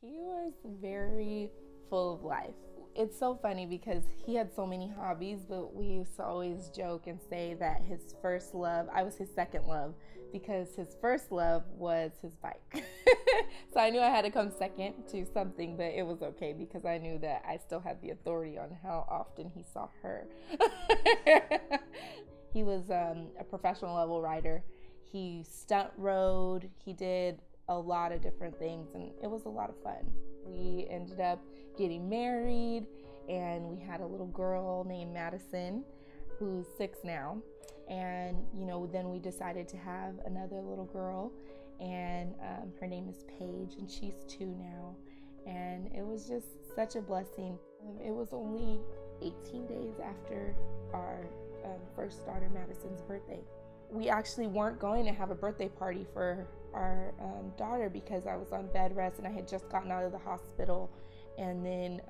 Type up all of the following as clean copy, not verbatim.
He was very full of life. It's so funny because he had so many hobbies, but we used to always joke and say that his first love, I was his second love, because his first love was his bike. So I knew I had to come second to something, but it was okay because I knew that I still had the authority on how often he saw her. He was a professional level rider. He stunt rode. He did a lot of different things, and it was a lot of fun. We ended up getting married, and we had a little girl named Madison, who's 6 now. And then we decided to have another little girl, and her name is Paige, and she's 2 now. And it was just such a blessing. It was only 18 days after our first daughter Madison's birthday. We actually weren't going to have a birthday party for our daughter because I was on bed rest and I had just gotten out of the hospital. And then,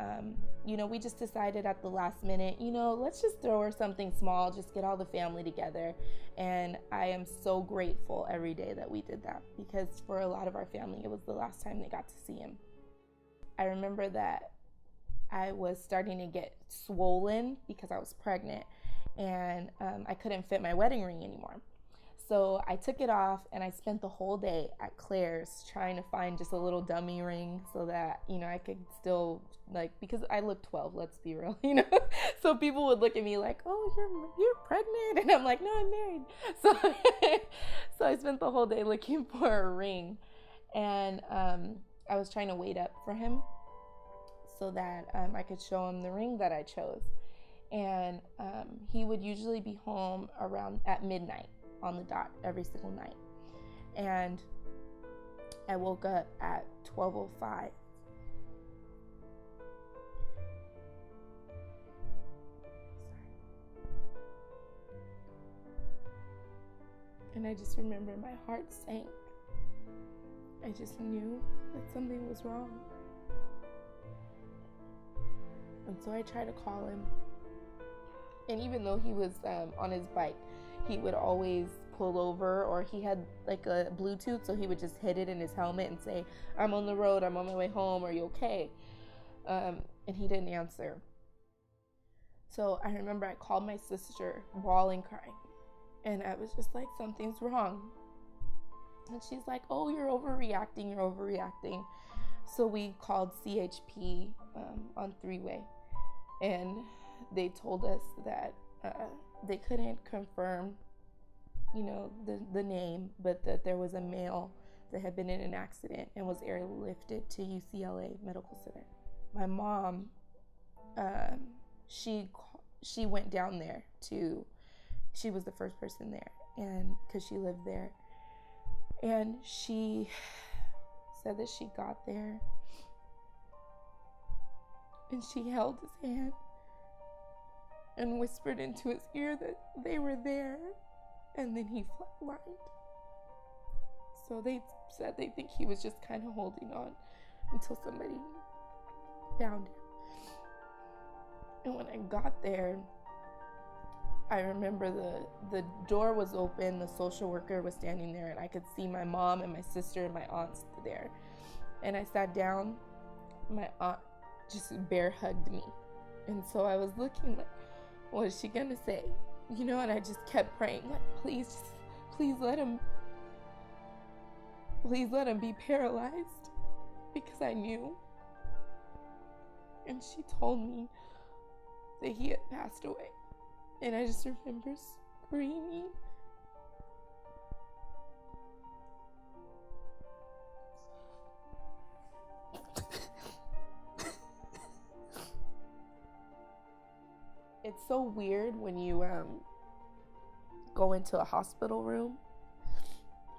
we just decided at the last minute, let's just throw her something small, just get all the family together. And I am so grateful every day that we did that, because for a lot of our family, it was the last time they got to see him. I remember that I was starting to get swollen because I was pregnant, and I couldn't fit my wedding ring anymore. So I took it off, and I spent the whole day at Claire's trying to find just a little dummy ring so that, I could still, because I look 12, let's be real, So people would look at me like, oh, you're pregnant. And I'm like, no, I'm married. So I spent the whole day looking for a ring. And I was trying to wait up for him so that I could show him the ring that I chose. And he would usually be home around at midnight on the dot every single night. And I woke up at 12:05. And I just remember my heart sank. I just knew that something was wrong. And so I tried to call him. And even though he was on his bike, he would always pull over, or he had like a Bluetooth, so he would just hit it in his helmet and say, I'm on the road, I'm on my way home, are you okay? And he didn't answer. So I remember I called my sister, bawling, crying. And I was just like, something's wrong. And she's like, oh, you're overreacting. So we called CHP on 3-way. And they told us that they couldn't confirm, the name, but that there was a male that had been in an accident and was airlifted to UCLA Medical Center. My mom, she went down there she was the first person there, and because she lived there, and she said that she got there and she held his hand and whispered into his ear that they were there, and then he flatlined. So they said they think he was just kind of holding on until somebody found him. And when I got there, I remember the door was open, the social worker was standing there, and I could see my mom and my sister and my aunts there. And I sat down, my aunt just bear hugged me. And so I was looking like, what is she gonna say? And I just kept praying, like, please let him be paralyzed, because I knew. And she told me that he had passed away. And I just remember screaming. It's so weird when you go into a hospital room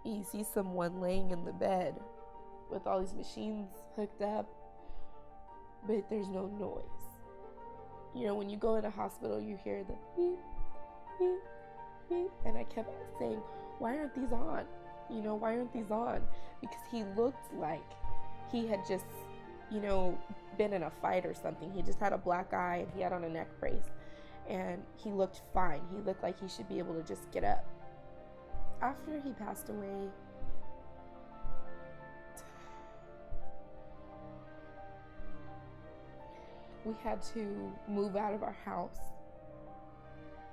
and you see someone laying in the bed with all these machines hooked up, but there's no noise. When you go in a hospital, you hear the beep, beep, beep, and I kept saying, why aren't these on? Why aren't these on? Because he looked like he had just, been in a fight or something. He just had a black eye and he had on a neck brace. And he looked fine. He looked like he should be able to just get up. After he passed away, we had to move out of our house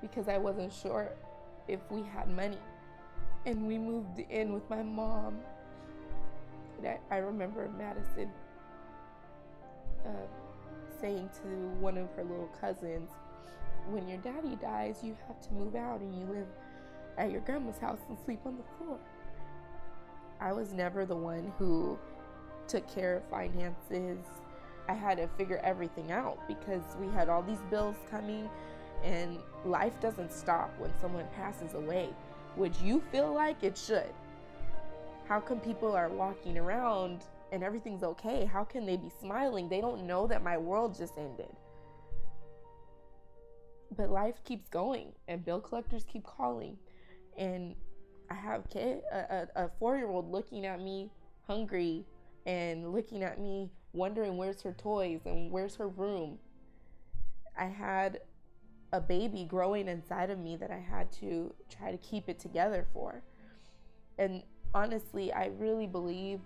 because I wasn't sure if we had money. And we moved in with my mom. And I remember Madison saying to one of her little cousins, when your daddy dies, you have to move out and you live at your grandma's house and sleep on the floor. I was never the one who took care of finances. I had to figure everything out because we had all these bills coming, and life doesn't stop when someone passes away, which you feel like it should. How come people are walking around and everything's okay? How can they be smiling? They don't know that my world just ended. But life keeps going, and bill collectors keep calling. And I have a 4-year-old looking at me hungry and looking at me wondering where's her toys and where's her room. I had a baby growing inside of me that I had to try to keep it together for. And honestly, I really believe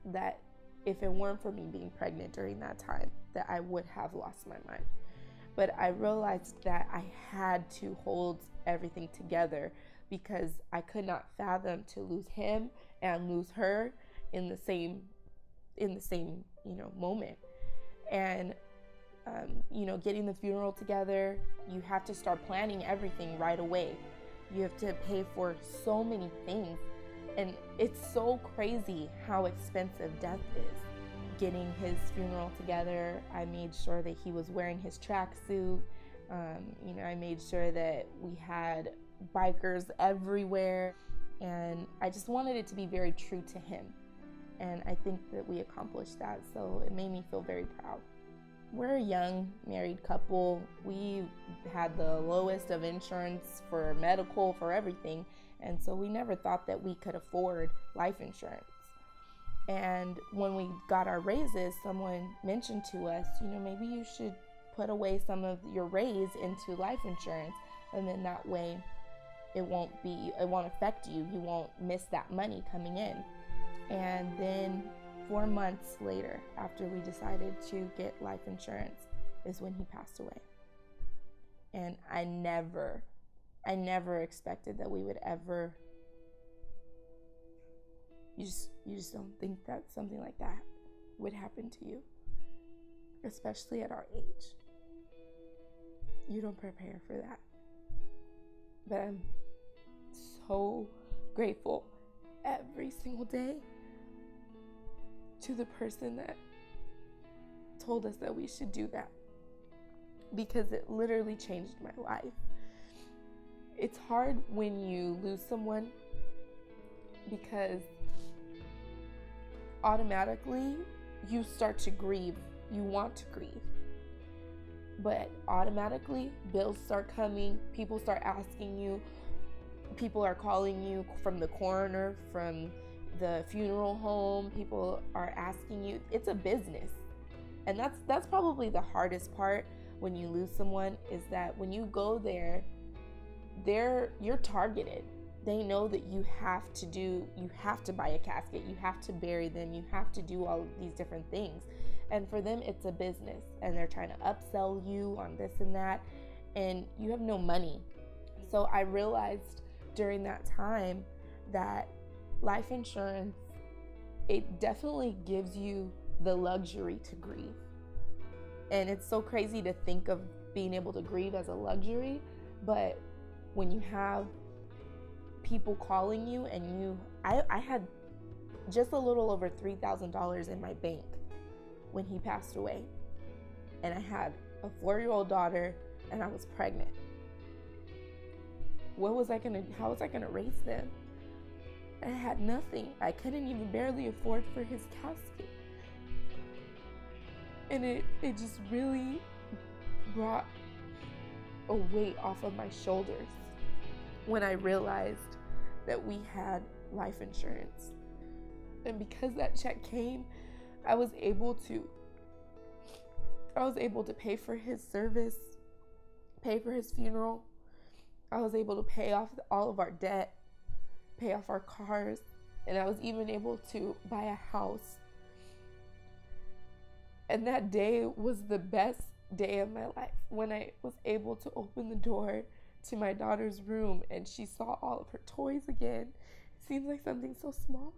that if it weren't for me being pregnant during that time, that I would have lost my mind. But I realized that I had to hold everything together because I could not fathom to lose him and lose her in the same moment. And getting the funeral together, you have to start planning everything right away. You have to pay for so many things, and it's so crazy how expensive death is. Getting his funeral together, I made sure that he was wearing his tracksuit. I made sure that we had bikers everywhere, and I just wanted it to be very true to him. And I think that we accomplished that, so it made me feel very proud. We're a young married couple. We had the lowest of insurance for medical, for everything, and so we never thought that we could afford life insurance. And when we got our raises, someone mentioned to us, maybe you should put away some of your raise into life insurance, and then that way it won't affect you. You won't miss that money coming in. And then 4 months later, after we decided to get life insurance, is when he passed away. And I never expected that we would ever. You just don't think that something like that would happen to you, especially at our age. You don't prepare for that. But I'm so grateful every single day to the person that told us that we should do that, because it literally changed my life. It's hard when you lose someone because automatically you start to grieve. You want to grieve, but automatically bills start coming. People start asking you. People are calling you from the coroner, from the funeral home. People are asking you. It's a business, and that's probably the hardest part when you lose someone, is that when you go there, you're targeted. They know that you have to buy a casket, you have to bury them, you have to do all of these different things. And for them, it's a business, and they're trying to upsell you on this and that, and you have no money. So I realized during that time that life insurance, it definitely gives you the luxury to grieve. And it's so crazy to think of being able to grieve as a luxury, but when you have people calling you, and I had just a little over $3,000 in my bank when he passed away, and I had a 4-year-old daughter, and I was pregnant. How was I gonna raise them? I had nothing. I couldn't even barely afford for his casket. And it just really brought a weight off of my shoulders when I realized that we had life insurance. And because that check came, I was able to pay for his service, pay for his funeral. I was able to pay off all of our debt, pay off our cars, and I was even able to buy a house. And that day was the best day of my life when I was able to open the door to my daughter's room and she saw all of her toys again. It seems like something so small,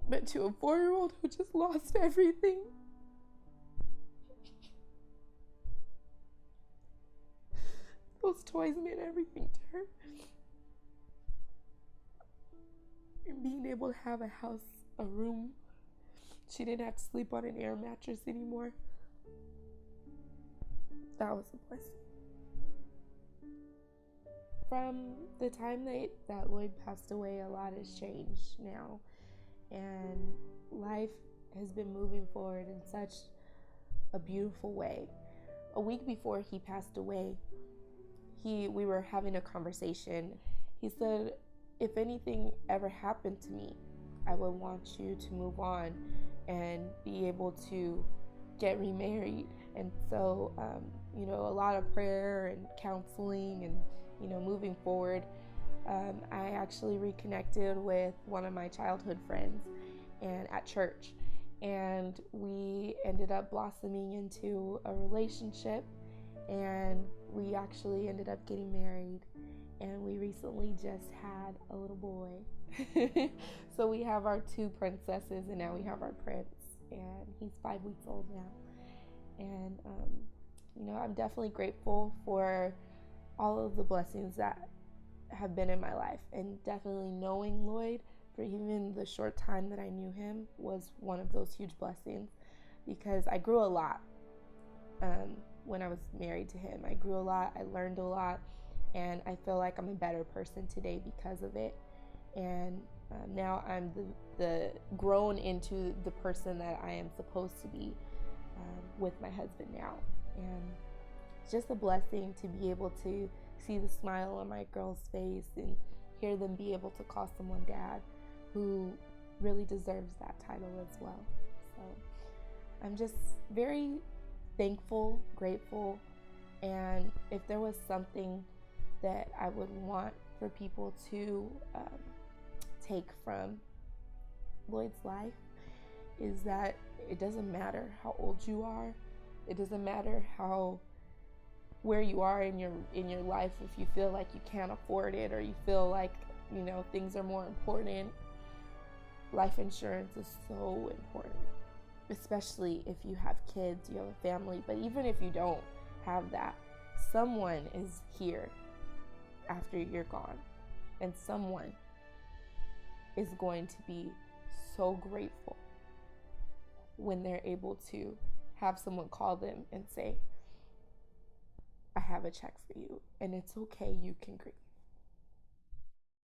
but to a 4-year-old who just lost everything, those toys meant everything to her. And being able to have a house, a room, she didn't have to sleep on an air mattress anymore. That was a blessing. From the time that Lloyd passed away, a lot has changed now. And life has been moving forward in such a beautiful way. A week before he passed away, we were having a conversation. He said, if anything ever happened to me, I would want you to move on and be able to get remarried. And so, a lot of prayer and counseling and, moving forward. I actually reconnected with one of my childhood friends and at church. And we ended up blossoming into a relationship. And we actually ended up getting married. And we recently just had a little boy. So we have our 2 princesses, and now we have our prince. And he's 5 weeks old now. And, I'm definitely grateful for all of the blessings that have been in my life. And definitely knowing Lloyd for even the short time that I knew him was one of those huge blessings, because I grew a lot when I was married to him. I grew a lot. I learned a lot. And I feel like I'm a better person today because of it. And now I'm the grown into the person that I am supposed to be with my husband now. And it's just a blessing to be able to see the smile on my girl's face and hear them be able to call someone dad who really deserves that title as well. So I'm just very thankful, grateful. And if there was something that I would want for people to take from Lloyd's life, is that it doesn't matter how old you are. It doesn't matter where you are in your life. If you feel like you can't afford it, or you feel like things are more important, life insurance is so important, especially if you have kids, you have a family. But even if you don't have that, someone is here after you're gone, and someone is going to be so grateful when they're able to have someone call them and say, I have a check for you, and it's okay, you can grieve.